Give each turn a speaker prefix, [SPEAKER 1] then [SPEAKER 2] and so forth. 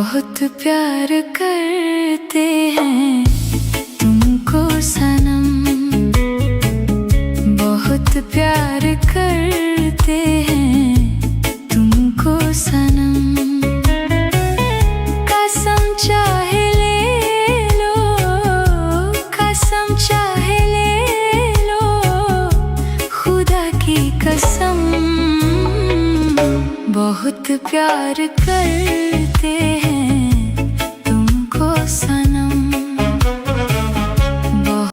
[SPEAKER 1] बहुत प्यार करते हैं तुमको सनम, बहुत प्यार करते हैं तुमको सनम। कसम चाहे ले लो, कसम चाहे ले लो, खुदा की कसम, बहुत प्यार करते